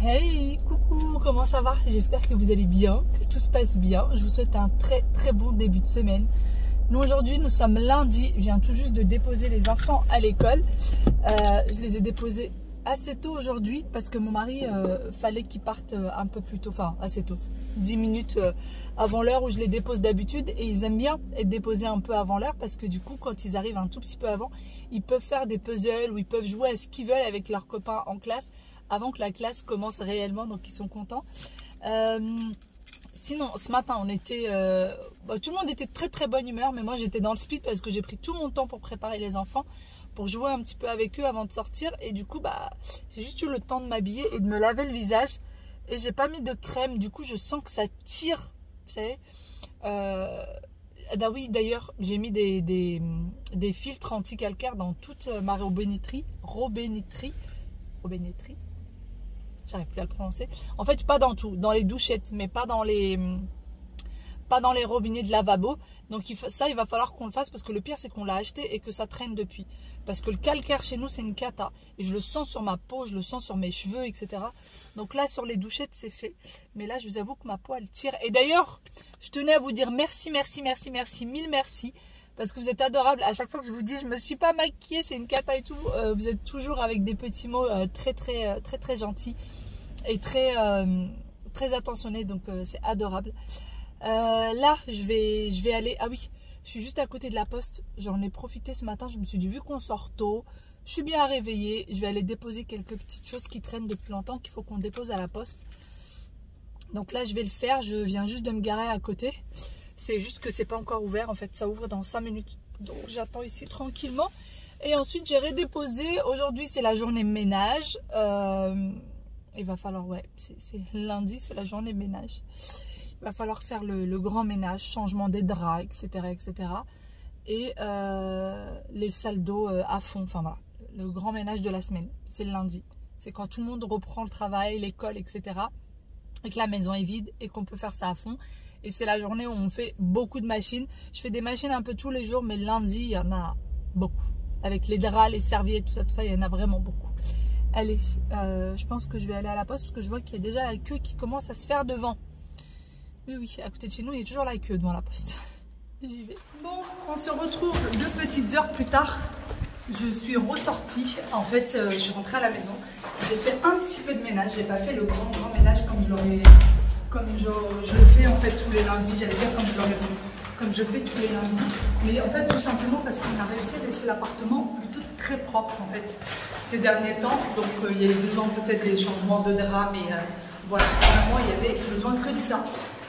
Hey, coucou, comment ça va? J'espère que vous allez bien, que tout se passe bien. Je vous souhaite un très bon début de semaine. Nous aujourd'hui, nous sommes lundi. Je viens tout juste de déposer les enfants à l'école. Je les ai déposés assez tôt aujourd'hui parce que mon mari fallait qu'il parte un peu plus tôt, enfin assez tôt, 10 minutes avant l'heure où je les dépose d'habitude, et ils aiment bien être déposés un peu avant l'heure parce que du coup quand ils arrivent un tout petit peu avant, ils peuvent faire des puzzles ou ils peuvent jouer à ce qu'ils veulent avec leurs copains en classe avant que la classe commence réellement, donc ils sont contents. Sinon, ce matin, on était, tout le monde était de très bonne humeur, mais moi j'étais dans le speed parce que j'ai pris tout mon temps pour préparer les enfants, pour jouer un petit peu avec eux avant de sortir. Et du coup, j'ai juste eu le temps de m'habiller et de me laver le visage. Et j'ai pas mis de crème, du coup je sens que ça tire, vous savez. Oui, d'ailleurs, j'ai mis des filtres anti-calcaire dans toute ma robinetterie. J'arrive plus à le prononcer. En fait, pas dans tout, dans les douchettes, mais pas dans les robinets de lavabo. Donc ça, il va falloir qu'on le fasse parce que le pire, c'est qu'on l'a acheté et que ça traîne depuis. Parce que le calcaire chez nous, c'est une cata. Et je le sens sur ma peau, je le sens sur mes cheveux, etc. Donc là, sur les douchettes, c'est fait. Mais là, je vous avoue que ma peau, elle tire. Et d'ailleurs, je tenais à vous dire merci, mille merci. Parce que vous êtes adorables. À chaque fois que je vous dis, je me suis pas maquillée, c'est une cata et tout. Vous êtes toujours avec des petits mots très gentils et très attentionnés. Donc c'est adorable. Là, je vais aller. Ah oui, je suis juste à côté de la poste. J'en ai profité ce matin. Je me suis dit, vu qu'on sort tôt, je suis bien réveillée. Je vais aller déposer quelques petites choses qui traînent depuis longtemps qu'il faut qu'on dépose à la poste. Donc là, je vais le faire. Je viens juste de me garer à côté. C'est juste que c'est pas encore ouvert. En fait, ça ouvre dans 5 minutes. Donc j'attends ici tranquillement. Et ensuite, j'ai redéposé. Aujourd'hui, c'est la journée ménage. Il va falloir, ouais, c'est lundi, c'est la journée ménage. Il va falloir faire le grand ménage, changement des draps, etc. Et les salles d'eau à fond. Enfin voilà, le grand ménage de la semaine, c'est le lundi. C'est quand tout le monde reprend le travail, l'école, etc. Et que la maison est vide et qu'on peut faire ça à fond. Et c'est la journée où on fait beaucoup de machines. Je fais des machines un peu tous les jours, mais lundi, il y en a beaucoup. Avec les draps, les serviettes, tout ça, il y en a vraiment beaucoup. Allez, je pense que je vais aller à la poste parce que je vois qu'il y a déjà la queue qui commence à se faire devant. Oui, à côté de chez nous, il y a toujours la queue devant la poste. J'y vais. Bon, on se retrouve 2 petites heures plus tard. Je suis ressortie. En fait, je suis rentrée à la maison. J'ai fait un petit peu de ménage. J'ai pas fait le grand ménage comme je le fais en fait tous les lundis. J'allais dire comme je fais tous les lundis. Mais en fait, tout simplement parce qu'on a réussi à laisser l'appartement plutôt très propre en fait ces derniers temps. Donc, il y avait besoin peut-être des changements de draps, mais voilà, vraiment, il y avait besoin que de ça.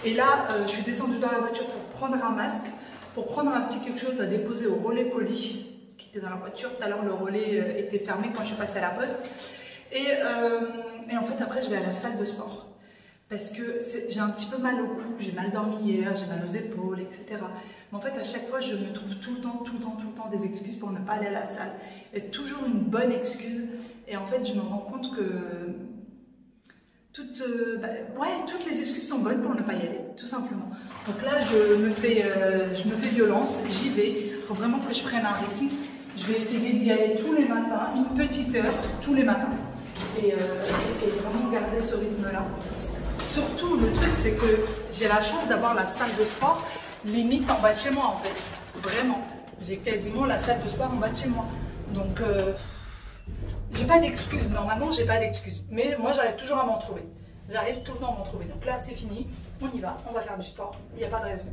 Et là, je suis descendue dans la voiture pour prendre un masque, pour prendre un petit quelque chose à déposer au relais colis qui était dans la voiture. Tout à l'heure, le relais était fermé quand je suis passée à la poste. Et en fait, après, je vais à la salle de sport. Parce que j'ai un petit peu mal au cou, j'ai mal dormi hier, j'ai mal aux épaules, etc. Mais en fait, à chaque fois, je me trouve tout le temps des excuses pour ne pas aller à la salle. Il y a toujours une bonne excuse. Et en fait, je me rends compte que toutes les excuses sont bonnes pour ne pas y aller, tout simplement. Donc là, je me fais violence, j'y vais. Il faut vraiment que je prenne un rythme. Je vais essayer d'y aller tous les matins, une petite heure, tous les matins. Et vraiment garder ce rythme-là. Surtout, le truc, c'est que j'ai la chance d'avoir la salle de sport limite en bas de chez moi, en fait. Vraiment. J'ai quasiment la salle de sport en bas de chez moi. Donc, j'ai pas d'excuses. Normalement, j'ai pas d'excuses. Mais moi, j'arrive toujours à m'en trouver. J'arrive tout le temps à m'en trouver. Donc là, c'est fini. On y va. On va faire du sport. Il n'y a pas de raison.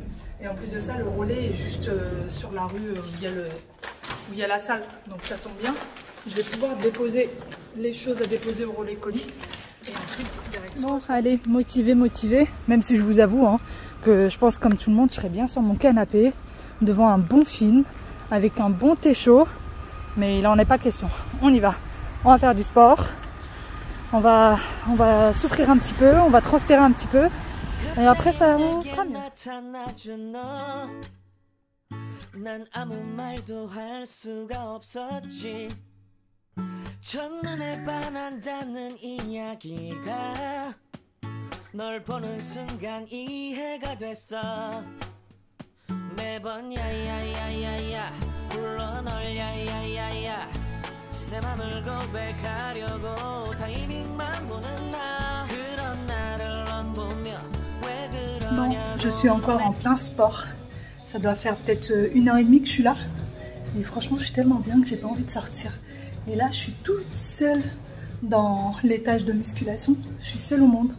Et en plus de ça, le relais est juste sur la rue où il y a la salle. Donc, ça tombe bien. Je vais pouvoir déposer les choses à déposer au relais colis. Et ensuite, direction. Bon, allez, motivée. Même si je vous avoue que je pense, comme tout le monde, je serais bien sur mon canapé, devant un bon film, avec un bon thé chaud. Mais il n'en est pas question. On y va. On va faire du sport. On va souffrir un petit peu. On va transpirer un petit peu. Et après, ça sera mieux. 첫눈에 반한다는 이야기가 널 보는 순간 이해가 됐어 매번 야야야야야 불러 널 야야야야 내 맘을 고백하려고 타이밍만 보는 나 Bon, je suis encore en plein sport. Ça doit faire peut-être 1h30 que je suis là. Et franchement, je suis tellement bien que j'ai pas envie de sortir. Et là, je suis toute seule dans l'étage de musculation. Je suis seule au monde.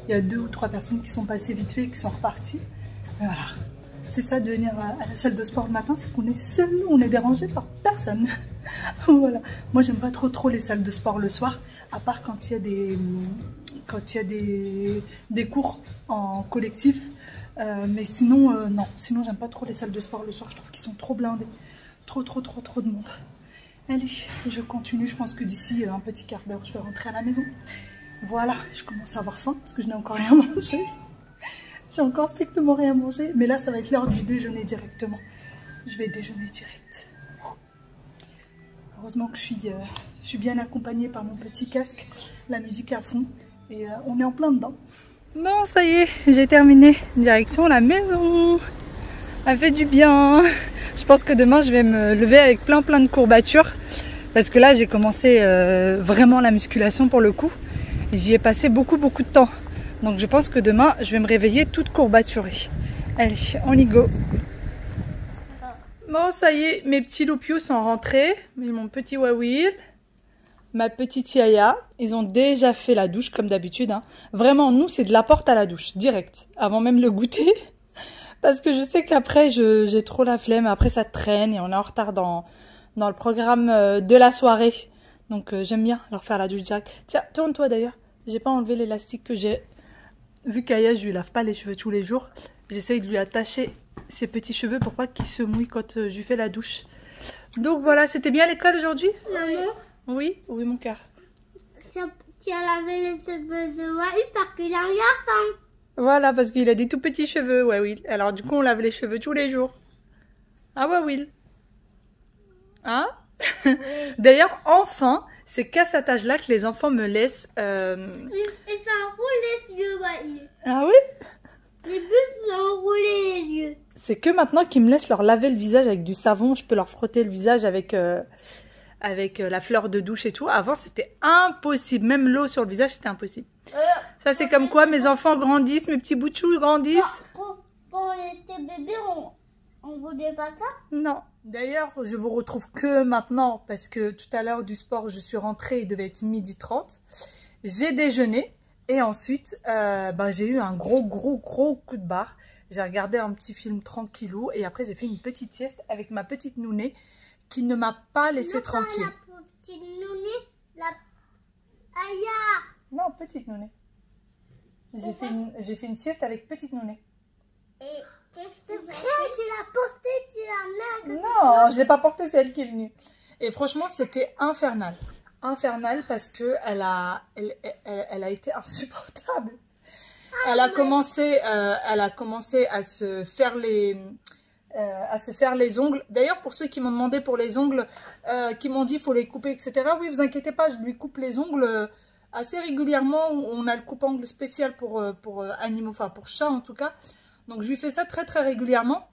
Il y a 2 ou 3 personnes qui sont passées vite fait et qui sont reparties. Et voilà. C'est ça de venir à la salle de sport le matin, c'est qu'on est seul, on est dérangé par personne. Voilà. Moi, j'aime pas trop les salles de sport le soir, à part quand il y a des cours en collectif. Mais sinon, non. Sinon, j'aime pas trop les salles de sport le soir. Je trouve qu'ils sont trop blindés. Trop de monde. Allez, je continue. Je pense que d'ici un petit quart d'heure, je vais rentrer à la maison. Voilà, je commence à avoir faim parce que je n'ai encore rien mangé. J'ai encore strictement rien mangé. Mais là, ça va être l'heure du déjeuner directement. Je vais déjeuner direct. Heureusement que je suis bien accompagnée par mon petit casque. La musique à fond. Et on est en plein dedans. Bon, ça y est, j'ai terminé. Direction la maison. Ça fait du bien. Je pense que demain, je vais me lever avec plein de courbatures. Parce que là, j'ai commencé vraiment la musculation pour le coup. J'y ai passé beaucoup de temps. Donc je pense que demain, je vais me réveiller toute courbaturée. Allez, on y go. Bon, ça y est, mes petits loupious sont rentrés. Mon petit Wawil, ma petite Yaya. Ils ont déjà fait la douche comme d'habitude. Hein. Vraiment, nous, c'est de la porte à la douche, direct. Avant même le goûter. Parce que je sais qu'après, j'ai trop la flemme. Après, ça traîne et on est en retard dans le programme de la soirée. Donc, j'aime bien leur faire la douche direct. Tiens, tourne-toi d'ailleurs. J'ai pas enlevé l'élastique que j'ai. Vu qu'Aya, je lui lave pas les cheveux tous les jours, j'essaye de lui attacher ses petits cheveux pour pas qu'il se mouille quand je lui fais la douche. Donc voilà, c'était bien l'école aujourd'hui? Maman? Oui, mon cœur. Tu as lavé les cheveux de Wahid parce qu'il a un garçon. Voilà, parce qu'il a des tout petits cheveux, Wawil. Alors du coup, on lave les cheveux tous les jours. Ah, Wawil? Hein? Oui. D'ailleurs, enfin, c'est qu'à cet âge-là que les enfants me laissent... Et ça enroule les yeux, Wahid. Ah oui? Les bus, ça enroulé les yeux. C'est que maintenant qu'ils me laissent leur laver le visage avec du savon, je peux leur frotter le visage avec la fleur de douche et tout. Avant, c'était impossible. Même l'eau sur le visage, c'était impossible. Ça, c'est comme quoi mes enfants grandissent, mes petits bouts de chou grandissent. Quand on était bébé, on voulait pas ça? Non. D'ailleurs, je vous retrouve que maintenant parce que tout à l'heure du sport, je suis rentrée, il devait être 12h30. J'ai déjeuné et ensuite, j'ai eu un gros coup de barre. J'ai regardé un petit film tranquillou et après, j'ai fait une petite sieste avec ma petite Nounée qui ne m'a pas laissé tranquille. La petite Nounée, la Aya. Non, petite Nounée. J'ai fait une sieste avec petite Nounée. Et qu'est-ce que tu l'as portée, tu l'as mis à côté? Non, je l'ai pas portée, c'est elle qui est venue. Et franchement, c'était infernal. Infernal parce que elle a été insupportable. Elle a commencé à se faire les ongles. D'ailleurs, pour ceux qui m'ont demandé pour les ongles, qui m'ont dit faut les couper, etc. Oui, vous inquiétez pas, je lui coupe les ongles assez régulièrement. On a le coupe-ongles spécial pour animaux, enfin pour chats en tout cas. Donc je lui fais ça très régulièrement.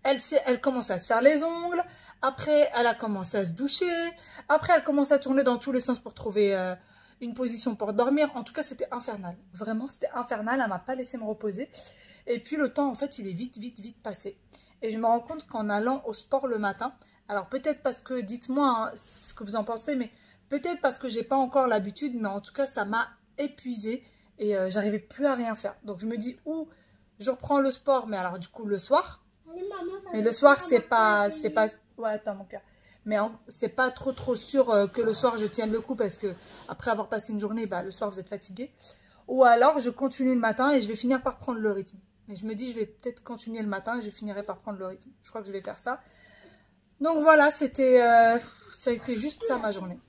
Elle commence à se faire les ongles. Après, elle a commencé à se doucher. Après, elle commence à tourner dans tous les sens pour trouver une position pour dormir. En tout cas, c'était infernal. Vraiment, c'était infernal. Elle m'a pas laissé me reposer. Et puis, le temps, en fait, il est vite passé. Et je me rends compte qu'en allant au sport le matin, alors peut-être parce que, dites-moi hein, ce que vous en pensez, mais peut-être parce que j'ai pas encore l'habitude, mais en tout cas, ça m'a épuisée et j'arrivais plus à rien faire. Donc, je me dis, je reprends le sport, mais alors du coup, le soir. Mais le soir, c'est pas... Ouais, attends, mon cœur. Mais c'est pas trop sûr que le soir, je tienne le coup parce que après avoir passé une journée, le soir, vous êtes fatigué. Ou alors, je continue le matin et je vais finir par prendre le rythme. Mais je me dis, je vais peut-être continuer le matin et je finirai par prendre le rythme. Je crois que je vais faire ça. Donc voilà, ça a été juste ça ma journée.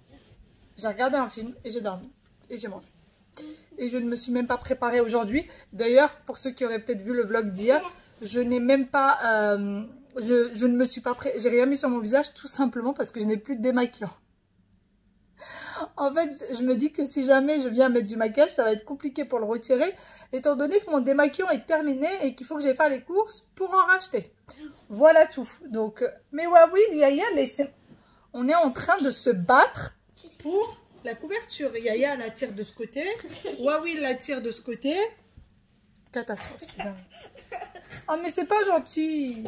J'ai regardé un film et j'ai dormi. Et j'ai mangé. Et je ne me suis même pas préparée aujourd'hui. D'ailleurs, pour ceux qui auraient peut-être vu le vlog d'hier, je n'ai même pas... je ne me suis pas j'ai rien mis sur mon visage tout simplement parce que je n'ai plus de démaquillant. En fait, je me dis que si jamais je viens mettre du maquillage, ça va être compliqué pour le retirer, étant donné que mon démaquillant est terminé et qu'il faut que j'aille faire les courses pour en racheter. Voilà tout. Donc, mais oui, Yaya, on est en train de se battre pour la couverture. Yaya la tire de ce côté, Wawil la tire de ce côté. catastrophe. Ah mais c'est pas gentil.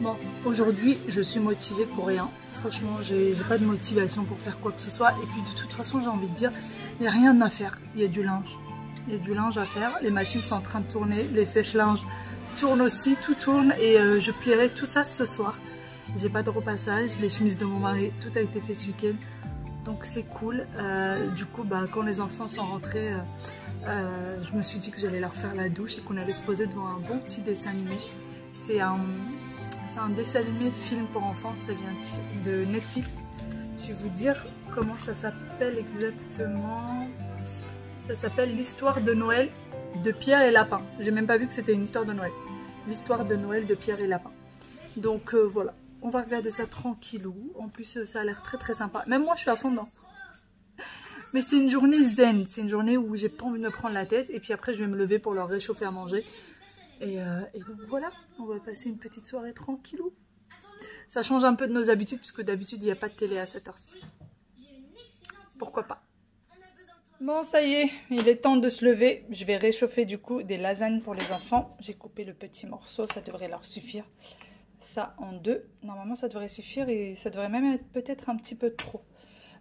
Bon, aujourd'hui, je suis motivée pour rien. Franchement, j'ai pas de motivation pour faire quoi que ce soit. Et puis, de toute façon, j'ai envie de dire, il n'y a rien à faire. Il y a du linge. Il y a du linge à faire. Les machines sont en train de tourner. Les sèche-linges tournent aussi. Tout tourne. Et je plierai tout ça ce soir. J'ai pas de repassage. Les chemises de mon mari, tout a été fait ce week-end. Donc, c'est cool. Du coup, bah, quand les enfants sont rentrés, je me suis dit que j'allais leur faire la douche et qu'on allait se poser devant un bon petit dessin animé. C'est un dessin animé film pour enfants, ça vient de Netflix. Je vais vous dire comment ça s'appelle exactement. Ça s'appelle l'histoire de Noël de Pierre et Lapin. J'ai même pas vu que c'était une histoire de Noël. L'histoire de Noël de Pierre et Lapin. Donc voilà, on va regarder ça tranquillou. En plus ça a l'air très très sympa. Même moi je suis à fond dedans. Mais c'est une journée zen, c'est une journée où j'ai pas envie de me prendre la tête. Et puis après je vais me lever pour leur réchauffer à manger. Et donc voilà, on va passer une petite soirée tranquillou. Ça change un peu de nos habitudes, puisque d'habitude, il n'y a pas de télé à cette heure-ci. Pourquoi pas? Bon, ça y est, il est temps de se lever. Je vais réchauffer du coup des lasagnes pour les enfants. J'ai coupé le petit morceau, ça devrait leur suffire. Ça en deux. Normalement, ça devrait suffire et ça devrait même être peut-être un petit peu trop.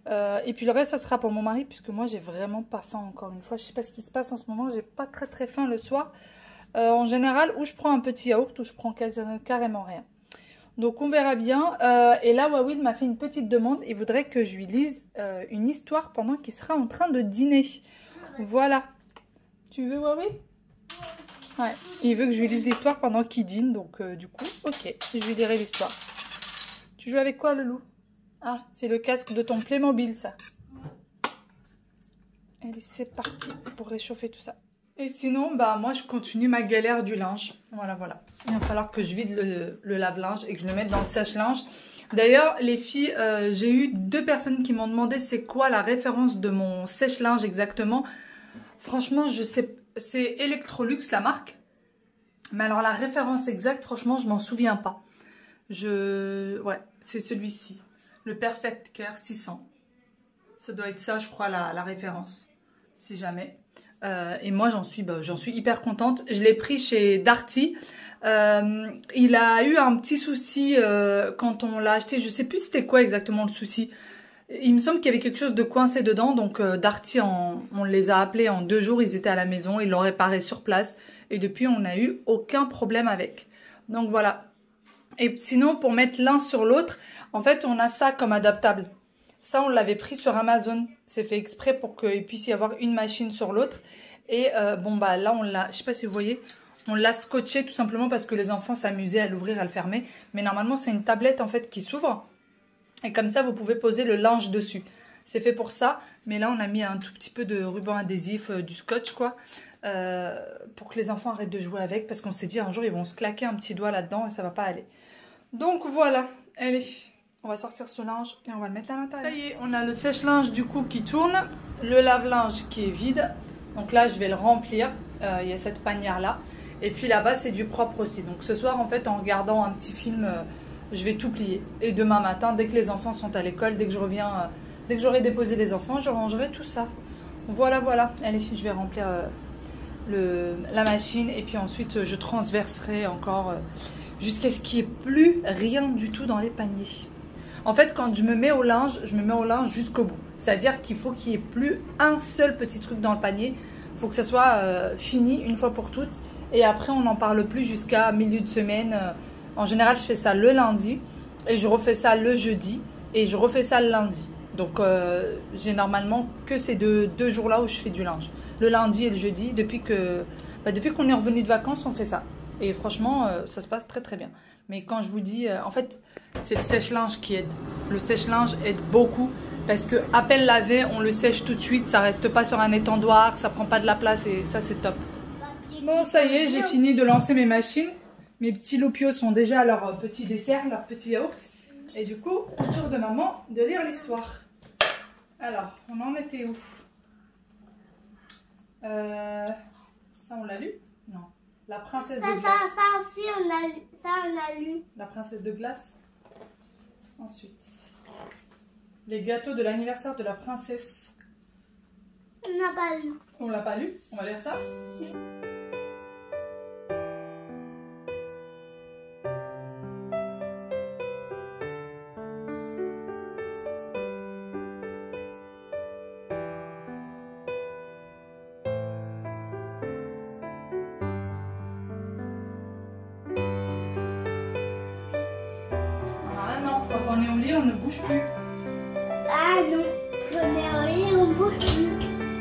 Et puis le reste, ça sera pour mon mari, puisque moi, j'ai vraiment pas faim encore une fois. Je sais pas ce qui se passe en ce moment, j'ai pas très faim le soir. En général, ou je prends un petit yaourt, ou je prends carrément rien. Donc, on verra bien. Et là, Wawil m'a fait une petite demande. Il voudrait que je lui lise une histoire pendant qu'il sera en train de dîner. Voilà. Tu veux, Wawil? Ouais. Il veut que je lui lise l'histoire pendant qu'il dîne. Donc, du coup, ok. Je lui lirai l'histoire. Tu joues avec quoi, le loup? Ah, c'est le casque de ton Playmobil, ça. Allez, c'est parti pour réchauffer tout ça. Et sinon, bah moi, je continue ma galère du linge. Voilà, voilà. Il va falloir que je vide le lave-linge et que je le mette dans le sèche-linge. D'ailleurs, les filles, j'ai eu 2 personnes qui m'ont demandé c'est quoi la référence de mon sèche-linge exactement. Franchement, je sais, c'est Electrolux, la marque. Mais alors, la référence exacte, franchement, je m'en souviens pas. Ouais, c'est celui-ci. Le Perfect Care 600. Ça doit être ça, je crois, la référence. Si jamais... et moi j'en suis hyper contente. Je l'ai pris chez Darty. Il a eu un petit souci quand on l'a acheté. Je sais plus c'était quoi exactement le souci. Il me semble qu'il y avait quelque chose de coincé dedans. Donc Darty, on les a appelés en 2 jours. Ils étaient à la maison. Ils l'ont réparé sur place. Et depuis on n'a eu aucun problème avec. Donc voilà. Et sinon pour mettre l'un sur l'autre, en fait on a ça comme adaptable. Ça, on l'avait pris sur Amazon. C'est fait exprès pour qu'il puisse y avoir une machine sur l'autre. Et bon, bah là, on l'a, je sais pas si vous voyez, on l'a scotché tout simplement parce que les enfants s'amusaient à l'ouvrir, à le fermer. Mais normalement, c'est une tablette en fait qui s'ouvre. Et comme ça, vous pouvez poser le linge dessus. C'est fait pour ça. Mais là, on a mis un tout petit peu de ruban adhésif, du scotch, quoi. Pour que les enfants arrêtent de jouer avec. Parce qu'on s'est dit, un jour, ils vont se claquer un petit doigt là-dedans et ça va pas aller. Donc voilà, allez. On va sortir ce linge et on va le mettre à l'intérieur. Ça y est, on a le sèche-linge du coup qui tourne. Le lave-linge qui est vide. Donc là, je vais le remplir. Il y a cette panière-là. Et puis là-bas, c'est du propre aussi. Donc ce soir, en fait, en regardant un petit film, je vais tout plier. Et demain matin, dès que les enfants sont à l'école, dès que je reviens, dès que j'aurai déposé les enfants, je rangerai tout ça. Voilà, voilà. Allez, je vais remplir la machine. Et puis ensuite, je transverserai encore jusqu'à ce qu'il n'y ait plus rien du tout dans les paniers. En fait, quand je me mets au linge jusqu'au bout. C'est-à-dire qu'il faut qu'il n'y ait plus un seul petit truc dans le panier. Il faut que ça soit fini une fois pour toutes. Et après, on n'en parle plus jusqu'à milieu de semaine. En général, je fais ça le lundi. Et je refais ça le jeudi. Et je refais ça le lundi. Donc, j'ai normalement que ces deux jours-là où je fais du linge. Le lundi et le jeudi. Depuis qu'on est revenu de vacances, on fait ça. Et franchement, ça se passe très très bien. Mais quand je vous dis, en fait, c'est le sèche-linge qui aide. Le sèche-linge aide beaucoup Parce que à peine lavé, on le sèche tout de suite, ça reste pas sur un étendoir, ça prend pas de la place et ça c'est top. Bon, ça y est, j'ai fini de lancer mes machines. Mes petits lopios sont déjà à leur petit dessert, leur petit yaourt. Et du coup, autour de maman de lire l'histoire. Alors, on en était où? Ça on l'a lu? Non. La princesse de glace. Ça aussi on a lu. Ça on a lu. La princesse de glace. Ensuite, les gâteaux de l'anniversaire de la princesse. On n'a pas lu. On l'a pas lu? On va lire ça? Ah non, quand on est au lit, on ne bouge plus. Ah non. On est en lit, on bouge plus.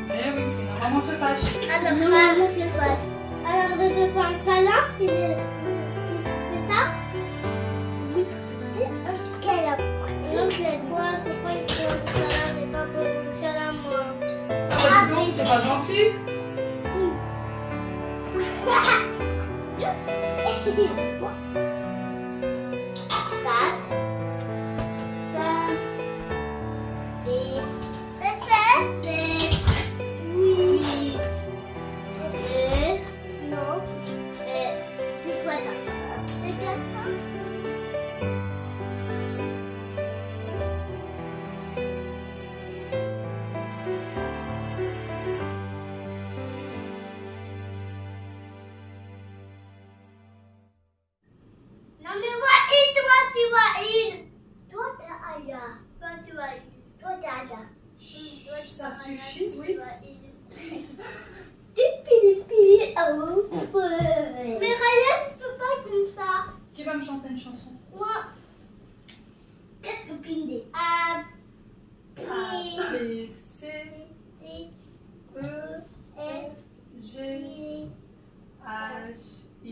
Eh oui, sinon maman se fâche. Alors, maman se fâche. Alors, de te faire un câlin, tu fais ça? Oui. Câlin. Non, je vais voir pourquoi il faut un câlin, c'est pas pour un câlin, moi. Ah bah dis donc, c'est pas gentil. Non mais vois, toi t'es Aya. Toi tu vas toi t'es Aya. Ça suffit, oui. Mais Ryan, tu peux pas comme ça. Qui va me chanter une chanson? Moi, qu'est-ce que Pindé? A, A, B, C, D, E, F, G, H, I,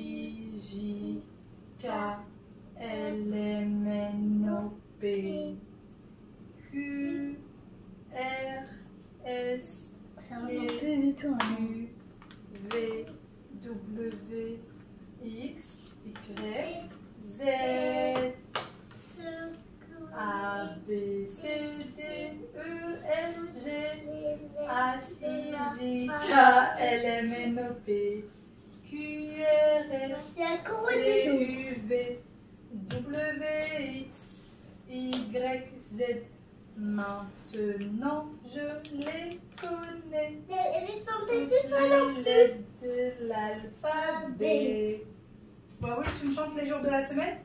J, K, L, M, N, O, P, Q, R, S, T, U, V, W, X, Y, Z, A, B, C, D, E, F, G, H, I, J, K, L, M, N, O, P, Q, R, S, T, U, V, W, X, Y, Z. Maintenant, je les connais. Toutes les lettres de l'alphabet. Bah oui, tu me chantes les jours de la semaine?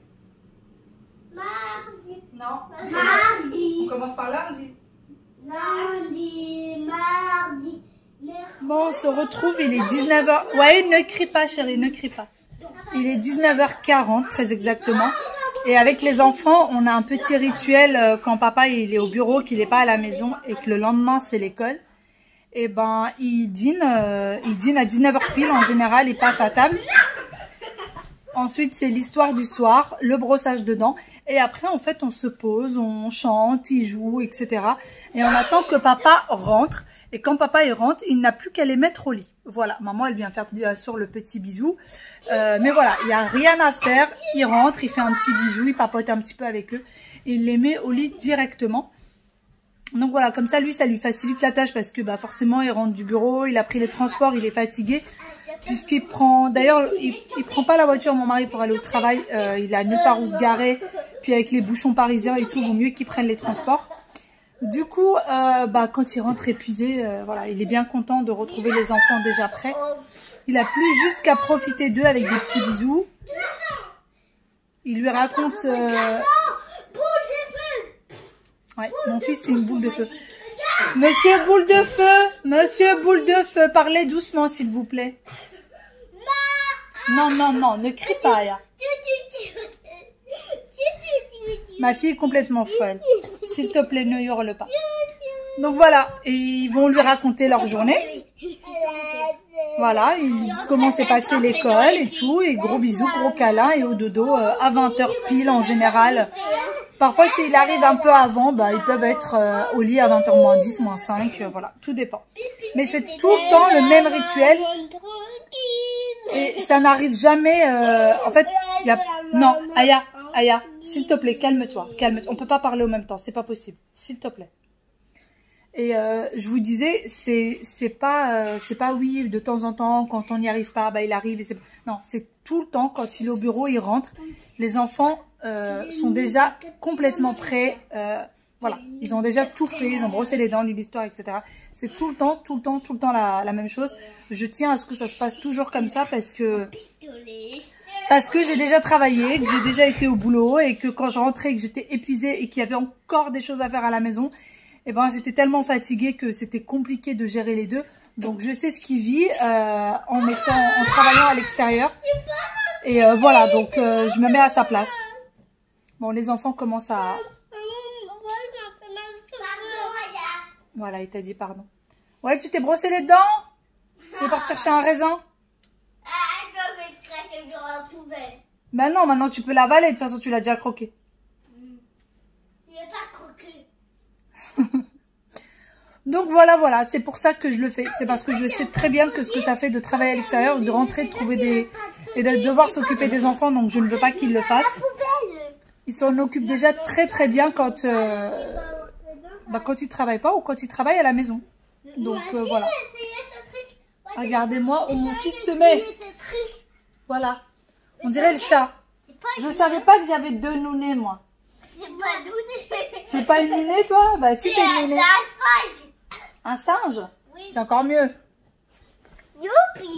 Mardi, Non. mardi, On commence par lundi. lundi, mardi, mercredi. Bon, on se retrouve, il est 19h. Ouais, ne crie pas, chérie, ne crie pas. Il est 19h40, très exactement. Et avec les enfants, on a un petit rituel quand papa il est au bureau, qu'il n'est pas à la maison et que le lendemain c'est l'école. Et ben, il dîne à 19h pile en général, il passe à table. Ensuite, c'est l'histoire du soir, le brossage de dents. Et après, en fait, on se pose, on chante, il joue, etc. Et on attend que papa rentre. Et quand papa il rentre, il n'a plus qu'à les mettre au lit. Voilà, maman elle vient faire bien sûr le petit bisou. Mais voilà, il n'y a rien à faire. Il rentre, il fait un petit bisou, il papote un petit peu avec eux. Et il les met au lit directement. Donc voilà, comme ça lui facilite la tâche parce que bah, forcément il rentre du bureau, il a pris les transports, il est fatigué. Puisqu'il prend, d'ailleurs il prend pas la voiture mon mari pour aller au travail. Il a nulle part où se garer. Puis avec les bouchons parisiens et tout, il vaut mieux qu'il prenne les transports. Du coup, bah, quand il rentre épuisé, voilà, il est bien content de retrouver les enfants déjà prêts. Il a plus juste qu'à profiter d'eux avec des petits bisous. Il lui raconte... Ouais, mon fils c'est une boule de feu. Monsieur Boule de Feu, Monsieur Boule de Feu, parlez doucement s'il vous plaît. Non, non, non, ne crie pas, là. Ma fille est complètement folle. S'il te plaît, ne hurle pas. Donc voilà, et ils vont lui raconter leur journée. Voilà, ils lui disent comment s'est passé l'école et tout. Et gros bisous, gros câlins et au dodo à 20h pile en général. Parfois, s'il arrive un peu avant, bah, ils peuvent être au lit à 20h moins 10, moins 5, voilà, tout dépend. Mais c'est tout le temps le même rituel. Et ça n'arrive jamais, en fait, il y a... Non, Aya, s'il te plaît, calme-toi, calme-toi. On peut pas parler en même temps, c'est pas possible, s'il te plaît. Et je vous disais, c'est pas oui, de temps en temps, quand on n'y arrive pas, bah, il arrive. Et non, c'est tout le temps, quand il est au bureau, il rentre. Les enfants sont déjà complètement prêts. Voilà, ils ont déjà tout fait, ils ont brossé les dents, lu l'histoire, etc. C'est tout le temps la même chose. Je tiens à ce que ça se passe toujours comme ça parce que j'ai déjà travaillé, que j'ai déjà été au boulot et que quand je rentrais, que j'étais épuisée et qu'il y avait encore des choses à faire à la maison, et ben j'étais tellement fatiguée que c'était compliqué de gérer les deux. Donc je sais ce qu'il vit en travaillant à l'extérieur. Et voilà, donc je me mets à sa place. Bon, les enfants commencent à... Voilà, il t'a dit pardon. Ouais, tu t'es brossé les dents? Tu es parti chercher un raisin? Ben non, maintenant tu peux l'avaler, de toute façon tu l'as déjà croqué. Je l'ai pas croqué. Donc voilà, c'est pour ça que je le fais. C'est parce que je sais très bien que ce que ça fait de travailler à l'extérieur, de rentrer, de trouver des... et de devoir s'occuper des enfants, donc je ne veux pas qu'ils le fassent. Ils s'en occupent déjà très bien quand ils travaillent pas ou quand ils travaillent à la maison. Donc voilà. Regardez-moi où mon fils se met. Voilà. On dirait le chat. Je savais pas que j'avais 2 nounets, moi. C'est pas nouné. T'es pas une nounée, toi? Bah si, t'es une nounée. C'est un singe. Un singe? Oui. C'est encore mieux. Youpi.